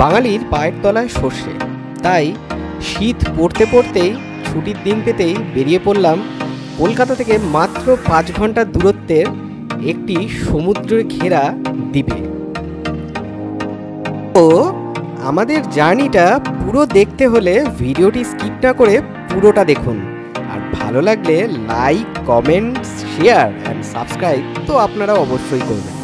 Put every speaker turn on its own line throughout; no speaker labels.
বাঙালির পায়ের তলায় সর্ষে, তাই শীত পড়তে পড়তেই ছুটির দিন পেতেই বেরিয়ে পড়লাম কলকাতা থেকে মাত্র 5 ঘন্টার দূরত্বের একটি সমুদ্রে ঘেরা দ্বীপে। তো আমাদের জার্নিটা পুরো দেখতে হলে ভিডিওটি স্কিপ না করে পুরোটা দেখুন, আর ভালো লাগলে like, comment, share and subscribe তো আপনারা অবশ্যই করবেন।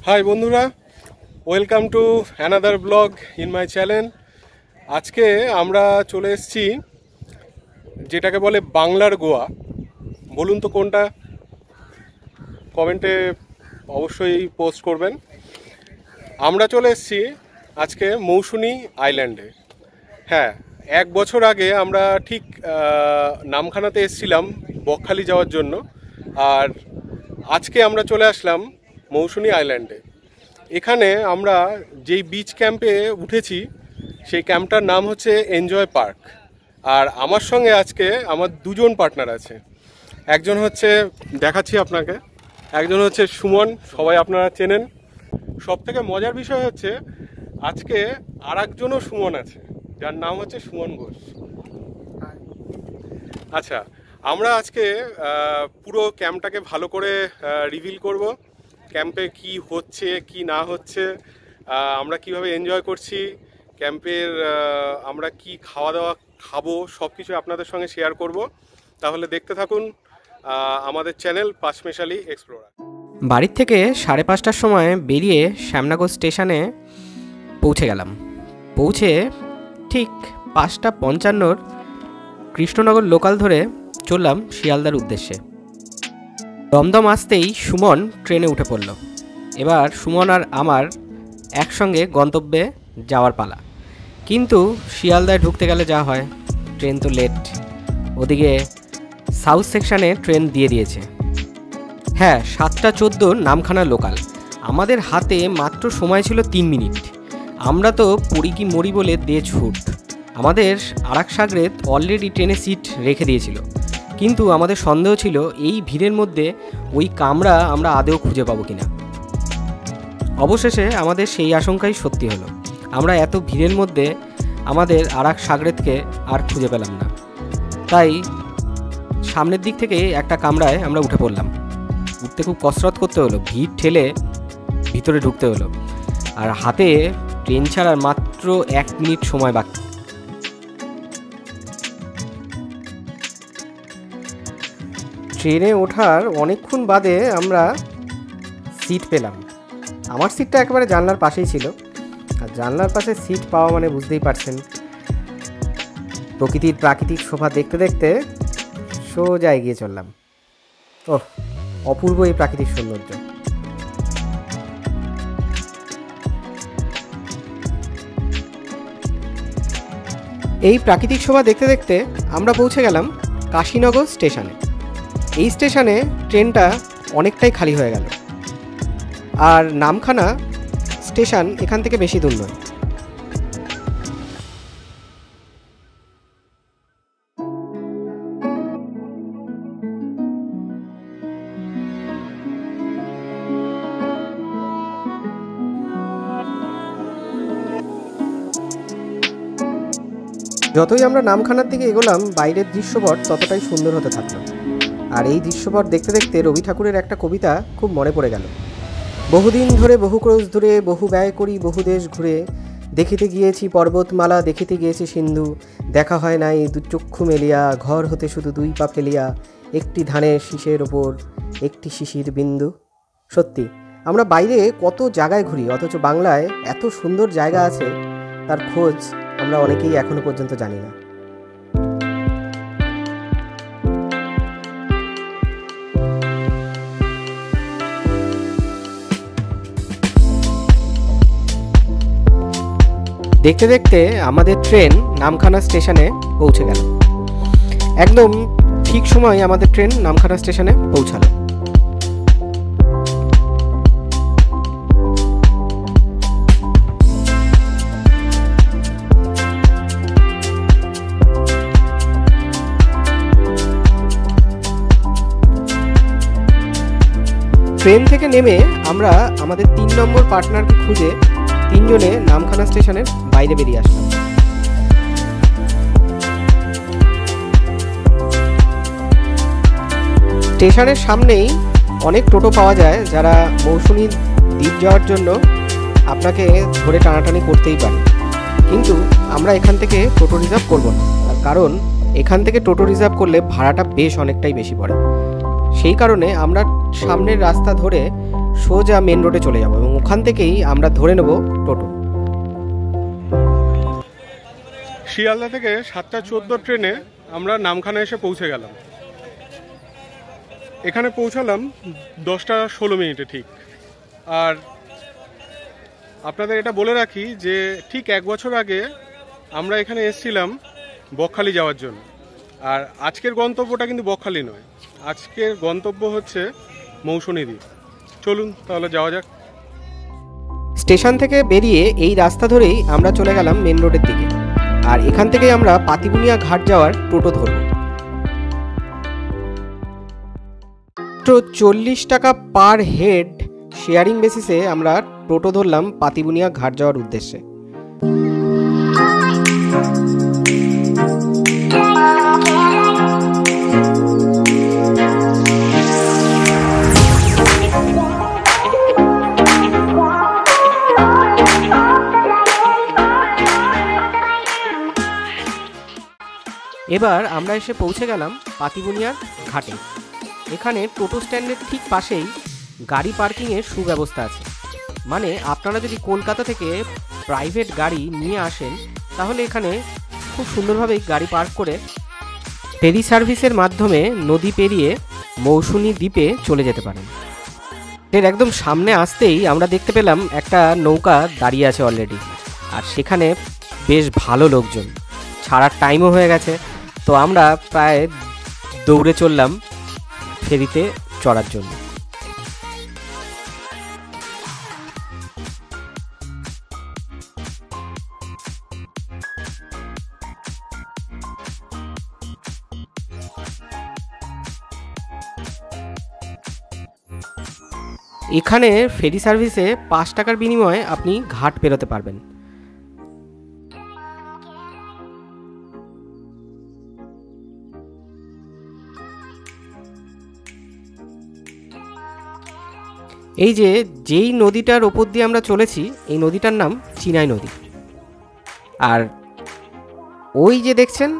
হাই বন্ধুরা, welcome to another blog in my channel. আজকে আমরা চলে এসেছি যেটাকে বলে বাংলার গোয়া। বলুন তো কোনটা, কমেন্টে অবশ্যই পোস্ট করবেন। আমরা চলে এসেছি আজকে মৌসুনী আইল্যান্ডে। হ্যাঁ, 1 বছর আগে আমরা ঠিক নামখানাতে এসেছিলাম বকখালি যাওয়ার জন্য, আর আজকে আমরা চলে আসলাম মৌসুনী আইল্যান্ডে। এখানে আমরা যেই বিচ ক্যাম্পে উঠেছি সেই ক্যাম্পটার নাম হচ্ছে এনজয় পার্ক। আর আমার সঙ্গে আজকে আমার 2জন পার্টনার আছে। একজন হচ্ছে, দেখাচ্ছি আপনাকে, একজন হচ্ছে সুমন, সবাই আপনারা চেনেন। সবথেকে মজার বিষয় হচ্ছে আজকে আর একজনও সুমন আছে, যার নাম হচ্ছে সুমন ঘোষ। আচ্ছা, আমরা আজকে পুরো ক্যাম্পটাকে ভালো করে রিভিল করব। ক্যাম্পে কি হচ্ছে কি না হচ্ছে, আমরা কিভাবে এনজয় করছি, ক্যাম্পের আমরা কি খাওয়া দাওয়া খাবো, সব কিছু আপনাদের সঙ্গে শেয়ার করব। তাহলে দেখতে থাকুন আমাদের চ্যানেল পাঁচমেশালি এক্সপ্লোরার।
বাড়ির থেকে 5:30টার সময় বেরিয়ে শ্যামনগর স্টেশনে পৌঁছে গেলাম। পৌঁছে ঠিক 5:55 কৃষ্ণনগর লোকাল ধরে চললাম শিয়ালদার উদ্দেশ্যে। দমদম আসতেই সুমন ট্রেনে উঠে পড়ল। এবার সুমন আর আমার একসঙ্গে গন্তব্যে যাওয়ার পালা। কিন্তু শিয়ালদায় ঢুকতে গেলে যা হয়, ট্রেন তো লেট। ওদিকে সাউথ সেকশানে ট্রেন দিয়ে দিয়েছে। হ্যাঁ, 7:14 নামখানা লোকাল। আমাদের হাতে মাত্র সময় ছিল 3 মিনিট। আমরা তো পড়ি কি মরি বলে দে ছুট। আমাদের আরাক সাগরেত অলরেডি ট্রেনে সিট রেখে দিয়েছিল, কিন্তু আমাদের সন্দেহ ছিল এই ভিড়ের মধ্যে ওই কামরা আমরা আদেও খুঁজে পাবো কিনা। অবশেষে আমাদের সেই আশঙ্কাই সত্যি হলো। আমরা এত ভিড়ের মধ্যে আমাদের আরাক সাগরেতকে আর খুঁজে পেলাম না। তাই সামনের দিক থেকে একটা কামরায় আমরা উঠে পড়লাম। উঠতে খুব কসরত করতে হলো, ভিড় ঠেলে ভিতরে ঢুকতে হলো, আর হাতে ট্রেন ছাড়ার মাত্র 1 মিনিট সময় বাকি। ট্রেনে ওঠার অনেকক্ষণ বাদে আমরা সিট পেলাম। আমার সিটটা একেবারে জানলার পাশেই ছিল, আর জানলার পাশে সিট পাওয়া মানে বুঝতেই পারছেন, প্রাকৃতিক শোভা দেখতে দেখতে সোজা এগিয়ে চললাম। ওহ, অপূর্ব এই প্রাকৃতিক সৌন্দর্য। এই প্রাকৃতিক শোভা দেখতে দেখতে আমরা পৌঁছে গেলাম কাশীনগর স্টেশনে। এই স্টেশনে ট্রেনটা অনেকটাই খালি হয়ে গেল, আর নামখানা স্টেশন এখান থেকে বেশি দূর নয়। যতই আমরা নামখানার দিকে এগোলাম, বাইরের দৃশ্যপট ততটাই সুন্দর হতে থাকলো। আর এই দৃশ্যপট দেখতে দেখতে রবি ঠাকুরের একটা কবিতা খুব মনে পড়ে গেল। বহুদিন ধরে বহু ক্রোশ ধরে বহু ব্যয় করি বহু দেশ ঘুরে, দেখিতে গিয়েছি পর্বতমালা দেখিতে গিয়েছি সিন্ধু, দেখা হয় নাই চক্ষু মেলিয়া, ঘর হতে শুধু 2 পা ফেলিয়া, একটি ধানের শীষের ওপর একটি শিশির বিন্দু। সত্যি আমরা বাইরে কত জায়গায় ঘুরি, অথচ বাংলায় এত সুন্দর জায়গা আছে তার খোঁজ আমরা অনেকেই এখনো পর্যন্ত জানি না। দেখতে দেখতে আমাদের ট্রেন নামখানা স্টেশনে পৌঁছে গেল। একদম ঠিক সময় আমাদের ট্রেন নামখানা স্টেশনে পৌঁছালো। ট্রেন থেকে নেমে আমরা আমাদের 3 নম্বর পার্টনারকে খুঁজে 3 জনে নামখানা স্টেশনের বাইরে বেরিয়ে আসলাম। স্টেশনের সামনেই অনেক টোটো পাওয়া যায়, যারা মৌসুনী দ্বীপ যাওয়ার জন্য আপনাকে ধরে টানাটানি করতেই পারে, কিন্তু আমরা এখান থেকে টোটো রিজার্ভ করব না, কারণ এখান থেকে টোটো রিজার্ভ করলে ভাড়াটা বেশ অনেকটাই বেশি পড়ে। সেই কারণে আমরা সামনের রাস্তা ধরে সোজা মেন রোডে চলে যাব এবং ওখান থেকেই আমরা ধরে নেব টোটো।
শিয়ালদা থেকে 7:14 ট্রেনে আমরা নামখানা এসে পৌঁছে গেলাম। এখানে পৌঁছালাম 10:16 ঠিক। আর আপনাদের এটা বলে রাখি যে ঠিক 1 বছর আগে আমরা এখানে এসেছিলাম বকখালি যাওয়ার জন্য। আর আজকের গন্তব্যটা কিন্তু বকখালি নয়, আজকের গন্তব্য হচ্ছে মৌসুনী দ্বীপ। চলুন তাহলে যাওয়া যাক।
স্টেশন থেকে বেরিয়ে এই রাস্তা ধরেই আমরা চলে গেলাম মেন রোডের দিকে, আর এখান থেকে আমরা পাতিবুনিয়া ঘাট যাওয়ার টোটো ধরব। তো 40 টাকা পার হেড শেয়ারিং বেসিসে আমরা টোটো ধরলাম পাতিবুনিয়া ঘাট যাওয়ার উদ্দেশ্যে। এবার আমরা এসে পৌঁছে গেলাম পাতিবুনিয়ার ঘাটে। এখানে টোটো স্ট্যান্ডের ঠিক পাশেই গাড়ি পার্কিংয়ের সুব্যবস্থা আছে। মানে আপনারা যদি কলকাতা থেকে প্রাইভেট গাড়ি নিয়ে আসেন তাহলে এখানে খুব সুন্দরভাবেই গাড়ি পার্ক করে ফেরি সার্ভিসের মাধ্যমে নদী পেরিয়ে মৌসুনী দ্বীপে চলে যেতে পারেন। এর একদম সামনে আসতেই আমরা দেখতে পেলাম একটা নৌকা দাঁড়িয়ে আছে অলরেডি, আর সেখানে বেশ ভালো লোকজন। ছাড়ার টাইমও হয়ে গেছে, তো আমরা প্রায় দৌড়ে চললাম ফেরিতে চড়ার জন্য। এখানে ফেরি সার্ভিসে 5 টাকার বিনিময়ে আপনি ঘাট পেরোতে পারবেন। এই যে যেই নদীটার ওপর দিয়ে আমরা চলেছি এই নদীটার নাম চিনাই নদী। আর ওই যে দেখছেন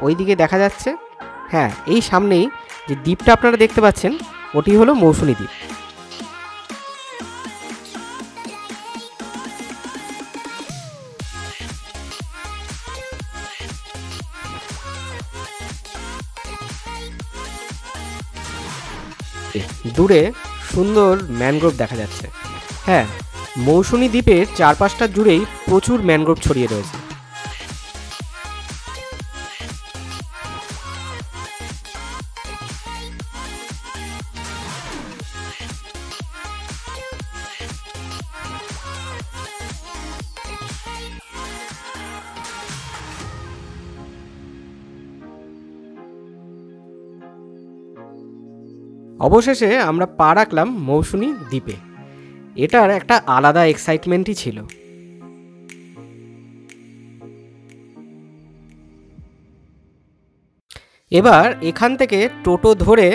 ওই দিকে দেখা যাচ্ছে, হ্যাঁ এই সামনেই যে দ্বীপটা আপনারা দেখতে পাচ্ছেন ওটি হলো মৌসুনী দ্বীপ। দূরে সুন্দর ম্যানগ্রোভ দেখা যাচ্ছে। হ্যাঁ, মৌসুনী দ্বীপের চারপাশটা জুড়েই প্রচুর ম্যানগ্রোভ ছড়িয়ে রয়েছে। অবশেষে আমরা পা রাখলাম মৌসুনী দ্বীপে। এটার একটা আলাদা এক্সাইটমেন্টই ছিল। এবার এখান থেকে টোটো ধরে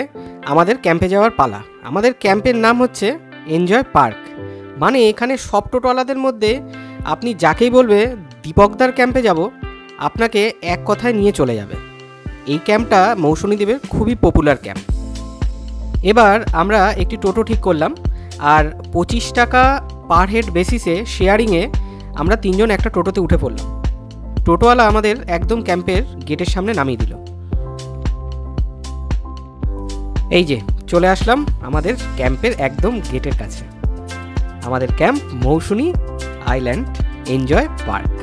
আমাদের ক্যাম্পে যাওয়ার পালা। আমাদের ক্যাম্পের নাম হচ্ছে এনজয় পার্ক। মানে এখানে সব টোটোওয়ালাদের মধ্যে আপনি যাকেই বলবে দীপকদার ক্যাম্পে যাব, আপনাকে এক কথায় নিয়ে চলে যাবে। এই ক্যাম্পটা মৌসুনী দ্বীপের খুবই পপুলার ক্যাম্প। এবার আমরা একটি টোটো ঠিক করলাম, আর 25 টাকা পার হেড বেসিসে শেয়ারিংয়ে আমরা 3 জন একটা টোটোতে উঠে পড়লাম। টোটোওয়ালা আমাদের একদম ক্যাম্পের গেটের সামনে নামিয়ে দিল। এই যে চলে আসলাম আমাদের ক্যাম্পের একদম গেটের কাছে। আমাদের camp Mousuni island enjoy park.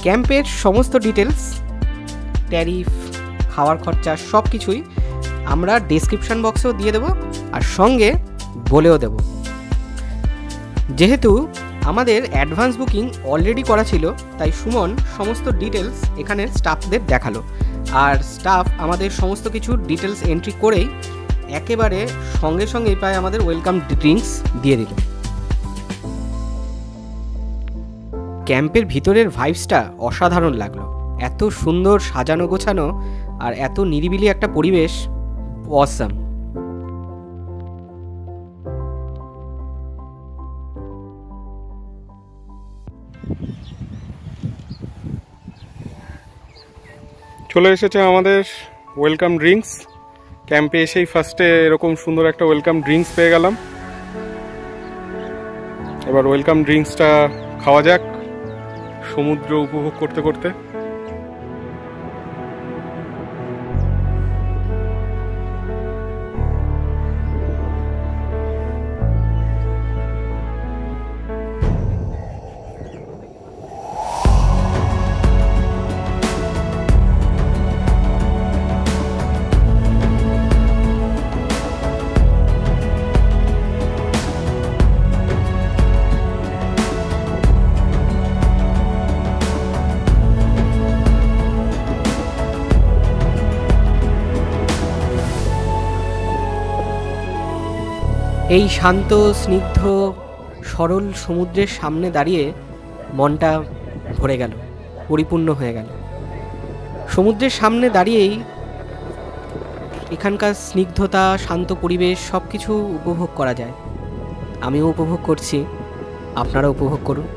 ক্যাম্পের সমস্ত ডিটেলস, ট্যারিফ, খাওয়ার খরচা সব কিছুই আমরা ডেসক্রিপশন বক্সেও দিয়ে দেবো আর সঙ্গে বলেও দেব। যেহেতু আমাদের অ্যাডভান্স বুকিং অলরেডি করা ছিল, তাই সুমন সমস্ত ডিটেলস এখানের স্টাফদের দেখালো, আর স্টাফ আমাদের সমস্ত কিছু ডিটেলস এন্ট্রি করেই একেবারে সঙ্গে সঙ্গেই প্রায় আমাদের ওয়েলকাম ড্রিঙ্কস দিয়ে দিল। ক্যাম্পের ভিতরের ভাইবসটা অসাধারণ লাগলো, এত সুন্দর সাজানো গোছানো আর এত নিরিবিলি একটা পরিবেশ, অসাম।
চলে এসেছে আমাদের ওয়েলকাম ড্রিঙ্কস। ক্যাম্পে এসেই ফার্স্টে এরকম সুন্দর একটা ওয়েলকাম ড্রিঙ্কস পেয়ে গেলাম। এবার ওয়েলকাম ড্রিঙ্কসটা খাওয়া যাক সমুদ্র উপভোগ করতে করতে।
এই শান্ত স্নিগ্ধ সরল সমুদ্রের সামনে দাঁড়িয়ে মনটা ভরে গেল, পরিপূর্ণ হয়ে গেল। সমুদ্রের সামনে দাঁড়িয়েই এখানকার স্নিগ্ধতা, শান্ত পরিবেশ সব কিছু উপভোগ করা যায়। আমিও উপভোগ করছি, আপনারা উপভোগ করুন।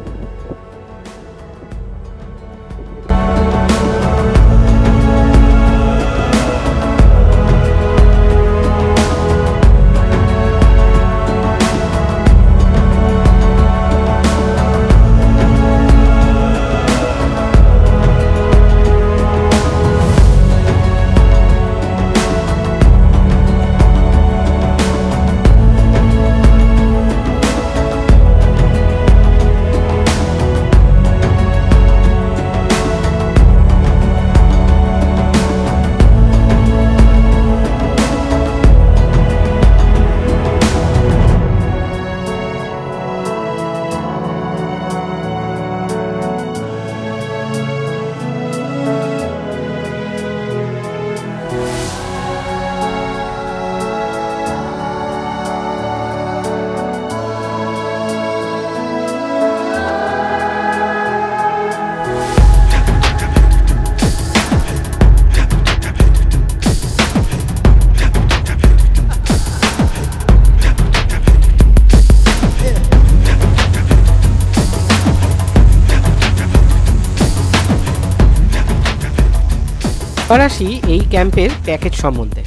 এবার আসি এই ক্যাম্পের প্যাকেজ সম্বন্ধে।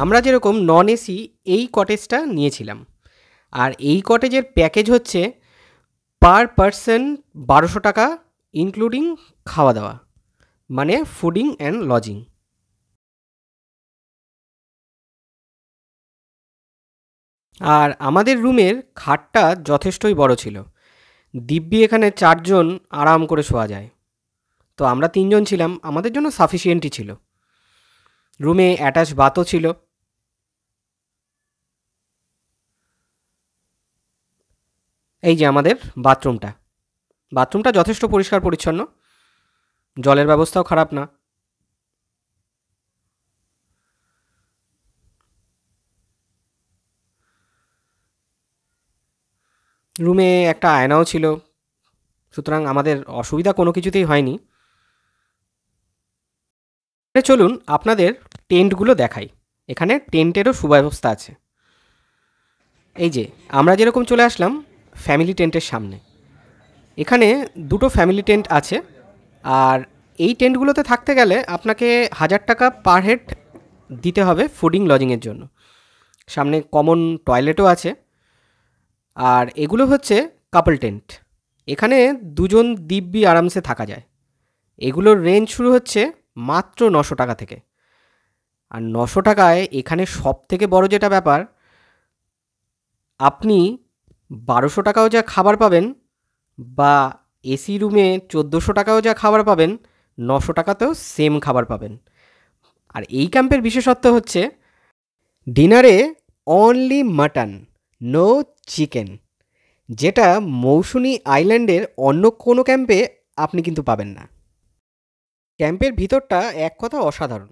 আমরা যেরকম নন এসি এই কটেজটা নিয়েছিলাম, আর এই কটেজের প্যাকেজ হচ্ছে পার পারসন 1200 টাকা, ইনক্লুডিং খাওয়া দাওয়া, মানে ফুডিং অ্যান্ড লজিং। আর আমাদের রুমের খাটটা যথেষ্টই বড় ছিল, দিব্যি এখানে 4 জন আরাম করে শোয়া যায়। তো আমরা 3 জন ছিলাম, আমাদের জন্য সাফিসিয়েন্টই ছিল। রুমে অ্যাটাচ বাথও ছিল। এই যে আমাদের বাথরুমটা যথেষ্ট পরিষ্কার পরিচ্ছন্ন, জলের ব্যবস্থাও খারাপ না। রুমে একটা আয়নাও ছিল, সুতরাং আমাদের অসুবিধা কোনো কিছুতেই হয়নি। চলুন আপনাদের টেন্টগুলো দেখাই। এখানে টেন্টেরও সুব্যবস্থা আছে। এই যে আমরা যেরকম চলে আসলাম ফ্যামিলি টেন্টের সামনে, এখানে 2টো ফ্যামিলি টেন্ট আছে। আর এই টেন্টগুলোতে থাকতে গেলে আপনাকে 1000 টাকা পার হেড দিতে হবে ফুডিং লজিংয়ের জন্য। সামনে কমন টয়লেটও আছে। আর এগুলো হচ্ছে কাপল টেন্ট, এখানে 2 জন দিব্যি আরামসে থাকা যায়। এগুলোর রেঞ্জ শুরু হচ্ছে মাত্র 900 টাকা থেকে। আর 900 টাকায় এখানে সব থেকে বড় যেটা ব্যাপার, আপনি 1200 টাকাও যা খাবার পাবেন বা এসি রুমে 1400 টাকাও যা খাবার পাবেন, 900 টাকাতেও সেম খাবার পাবেন। আর এই ক্যাম্পের বিশেষত্ব হচ্ছে ডিনারে অনলি মাটন, নো চিকেন, যেটা মৌসুনি আইল্যান্ডের অন্য কোনো ক্যাম্পে আপনি কিন্তু পাবেন না। ক্যাম্পের ভিতরটা এক কথা অসাধারণ,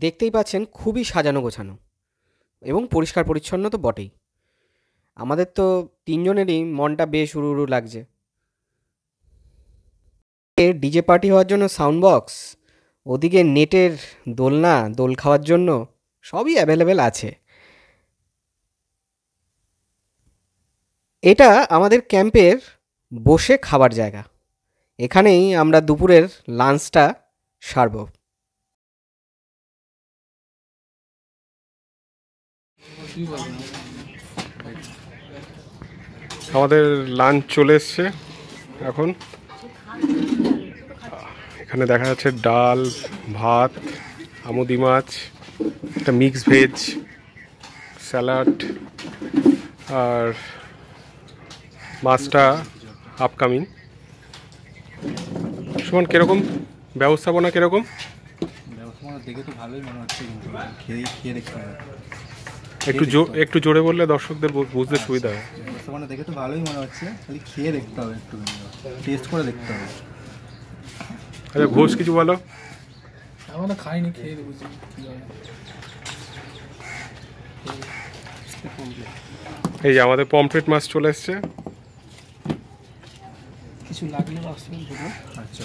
দেখতেই পাচ্ছেন খুবই সাজানো গোছানো এবং পরিষ্কার পরিচ্ছন্ন তো বটেই। আমাদের তো তিনজনেরই মনটা বেশ উড়ু উড়ু লাগছে। ডিজে পার্টি হওয়ার জন্য সাউন্ড বক্স, ওদিকে নেটের দোলনা, দোল খাওয়ার জন্য সবই অ্যাভেলেবেল আছে। এটা আমাদের ক্যাম্পের বসে খাবার জায়গা, এখানেই আমরা দুপুরের লাঞ্চটা সারব।
আমাদের লাঞ্চ চলে এসছে এখন। এখানে দেখা যাচ্ছে ডাল, ভাত, আমুদি মাছ, একটা মিক্স ভেজ, স্যালাড, আর মাছটা আপকামিং। সুমন, কিরকম ব্যবস্থাপনা? কিরকম
ব্যবস্থাপনা দেখে তো ভালোই মনে হচ্ছে, কিন্তু খেয়ে দেখতে হবে।
একটু জোরে বললে দর্শকদের বুঝতে সুবিধা হয়।
ব্যবস্থাপনা দেখে তো ভালোই মনে হচ্ছে, খালি খেয়ে দেখতে হবে, একটু টেস্ট করে দেখতে হবে।
আচ্ছা, ঘোষ কিছু বলো।
আমরা খাইনি, খেয়ে দেবো।
এই যে আমাদের পমফ্রেট মাছ চলে এসছে।
কিছু লাগলে আসতে বলবো।
আচ্ছা,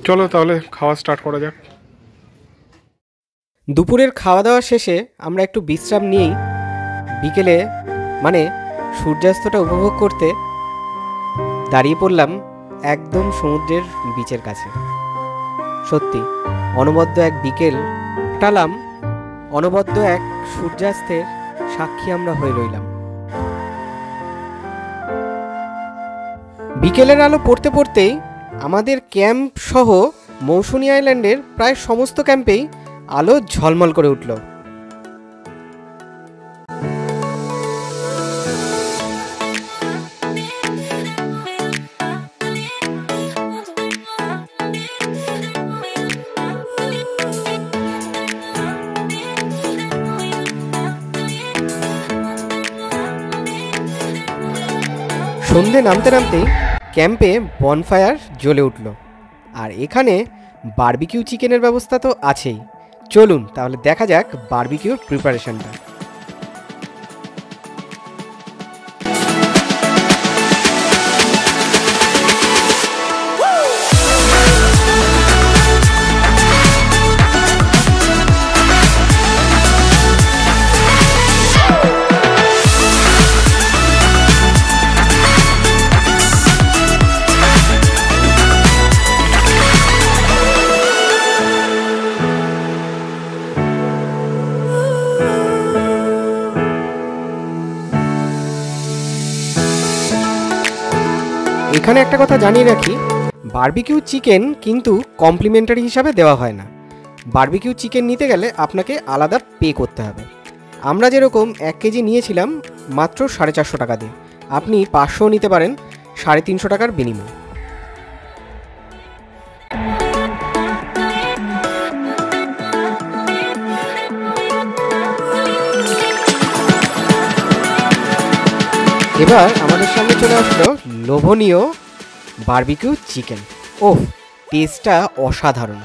চলো তাহলে খাওয়া স্টার্ট করা যাক।
দুপুরের খাওয়া দাওয়া শেষে আমরা একটু বিশ্রাম নিয়েই বিকেলে মানে সূর্যাস্তটা উপভোগ করতে দাঁড়িয়ে পড়লাম একদম সমুদ্রের বিচের কাছে। সত্যি অনবদ্য এক বিকেল কাটালাম, অনবদ্য এক সূর্যাস্তের সাক্ষী আমরা হয়ে রইলাম। বিকেলের আলো পড়তে পড়তেই আমাদের ক্যাম্প সহ মৌসুনি আইল্যান্ডের প্রায় সমস্ত ক্যাম্পেই আলো ঝলমল করে উঠল। সন্ধে নামতে নামতেই ক্যাম্পে বনফায়ার জ্বলে উঠল, আর এখানে বারবিকিউ চিকেনের ব্যবস্থা তো আছেই। চলুন তাহলে দেখা যাক বারবিকিউর প্রিপারেশনটা। এখানে একটা কথা জানিয়ে রাখি, বারবিকিউ চিকেন কিন্তু কমপ্লিমেন্টারি হিসাবে দেওয়া হয় না। বারবিকিউ চিকেন নিতে গেলে আপনাকে আলাদা পে করতে হবে। আমরা যেরকম 1 কেজি নিয়েছিলাম মাত্র 450 টাকা দিয়ে, আপনি 500 নিতে পারেন 350 টাকার বিনিময়ে। এবার আমাদের সামনে চলে আসলো লোভনীয় বারবিকিউ চিকেন। ওহ, টেস্টটা অসাধারণ।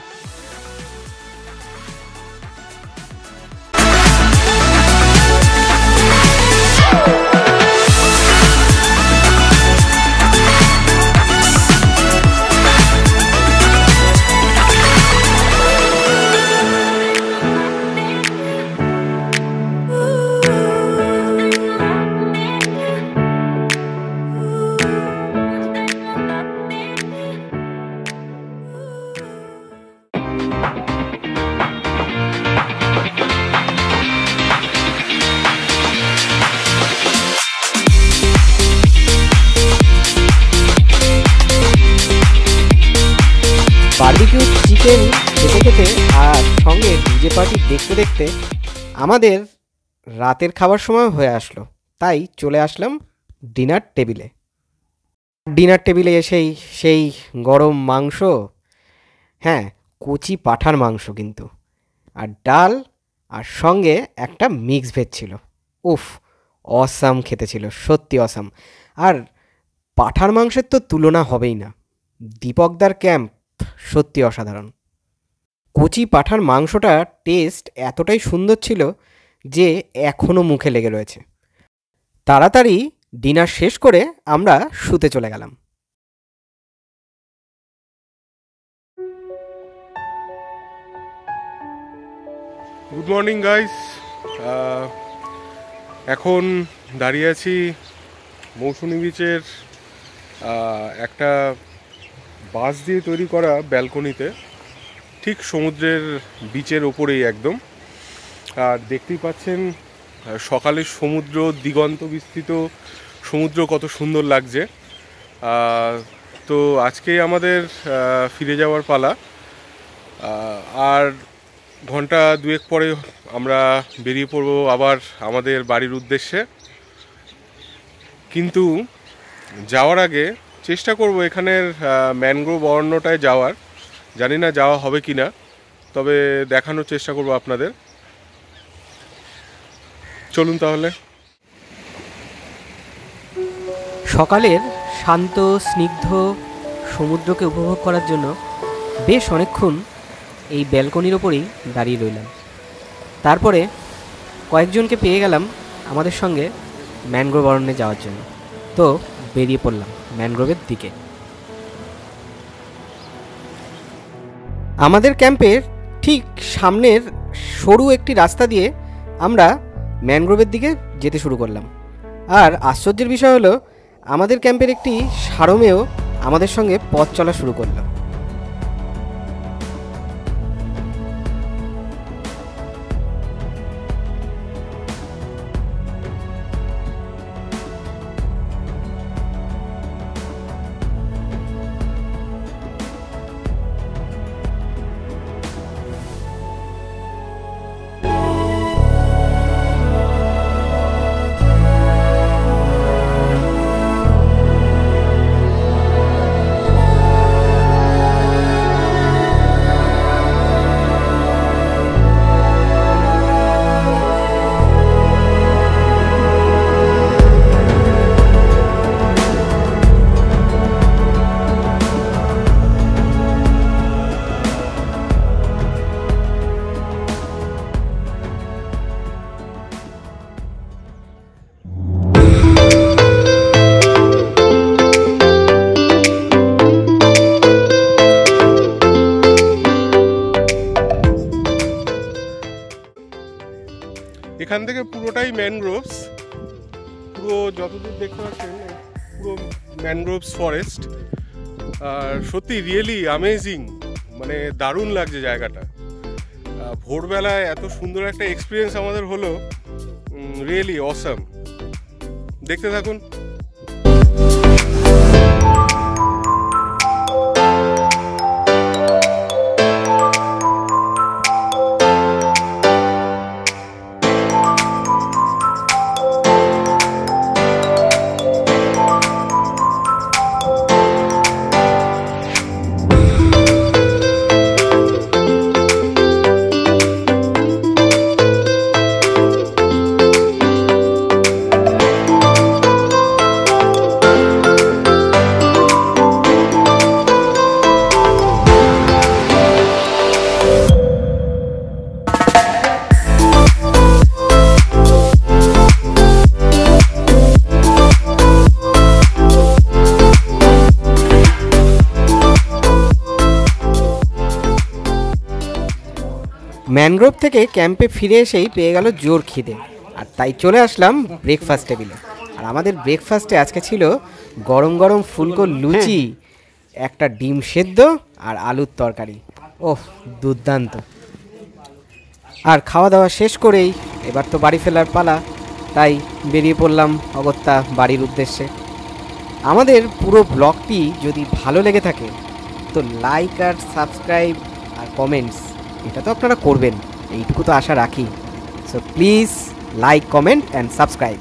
বারবিকিউ চিকেন খেতে খেতে আর সঙ্গে ডিজে পার্টি দেখতে দেখতে আমাদের রাতের খাবার সময় হয়ে আসলো। তাই চলে আসলাম ডিনার টেবিলে। ডিনার টেবিলে এসেই সেই গরম মাংস, হ্যাঁ কচি পাঁঠার মাংস কিন্তু, আর ডাল, আর সঙ্গে একটা মিক্স ভেজ ছিল। উফ, অসাম খেতে ছিল, সত্যি অসাম। আর পাঁঠার মাংসের তো তুলনা হবেই না। দীপকদার ক্যাম্প সত্যি অসাধারণ। কচি পাঁঠার মাংসটা টেস্ট এতটাই সুন্দর ছিল যে এখনও মুখে লেগে রয়েছে। তাড়াতাড়ি ডিনার শেষ করে আমরা শুতে চলে গেলাম।
Good morning guys. এখন দাঁড়িয়ে আছি মৌসুমী বিচের একটা বাঁশ দিয়ে তৈরি করা ব্যালকনিতে, ঠিক সমুদ্রের বিচের ওপরেই একদম। আর দেখতেই পাচ্ছেন সকালের সমুদ্র, দিগন্ত বিস্তৃত সমুদ্র কত সুন্দর লাগছে। তো আজকেই আমাদের ফিরে যাওয়ার পালা। আর ঘন্টা দুয়েক পরে আমরা বেরিয়ে পড়ব আবার আমাদের বাড়ির উদ্দেশ্যে। কিন্তু যাওয়ার আগে চেষ্টা করব এখানের ম্যানগ্রোভ অরণ্যটায় যাওয়ার। জানি না যাওয়া হবে কি না, তবে দেখানোর চেষ্টা করব আপনাদের। চলুন তাহলে।
সকালের শান্ত স্নিগ্ধ সমুদ্রকে উপভোগ করার জন্য বেশ অনেকক্ষণ এই ব্যালকনির ওপরেই দাঁড়িয়ে রইলাম। তারপরে কয়েকজনকে পেয়ে গেলাম আমাদের সঙ্গে ম্যানগ্রোভ অরণ্যে যাওয়ার জন্য। তো বেরিয়ে পড়লাম ম্যানগ্রোভের দিকে। আমাদের ক্যাম্পের ঠিক সামনের সরু একটি রাস্তা দিয়ে আমরা ম্যানগ্রোভের দিকে যেতে শুরু করলাম। আর আশ্চর্যের বিষয় হলো, আমাদের ক্যাম্পের একটি সারমেয় আমাদের সঙ্গে পথ চলা শুরু করলো।
এখান থেকে পুরোটাই ম্যানগ্রোভস, পুরো যতদূর দেখতে পাচ্ছেন পুরো ম্যানগ্রোভস ফরেস্ট। আর সত্যি রিয়েলি অ্যামেজিং, মানে দারুণ লাগছে জায়গাটা। ভোরবেলায় এত সুন্দর একটা এক্সপিরিয়েন্স আমাদের হলো, রিয়েলি অসাম। দেখতে থাকুন।
ম্যানগ্রোভ থেকে ক্যাম্পে ফিরে এসেই পেয়ে গেল জোর খিদে, আর তাই চলে আসলাম ব্রেকফাস্ট টেবিলে। আর আমাদের ব্রেকফাস্টে আজকে ছিল গরম গরম ফুলকো লুচি, একটা ডিম সেদ্ধ আর আলুর তরকারি। ওহ, দুর্দান্ত। আর খাওয়া দাওয়া শেষ করেই এবার তো বাড়ি ফেরার পালা, তাই বেরিয়ে পড়লাম অগত্যা বাড়ির উদ্দেশ্যে। আমাদের পুরো ব্লগটি যদি ভালো লেগে থাকে তো লাইক আর সাবস্ক্রাইব আর কমেন্টস, এটা তো আপনারা করবেন, এইটুকু তো আশা রাখি। So please like, comment and subscribe.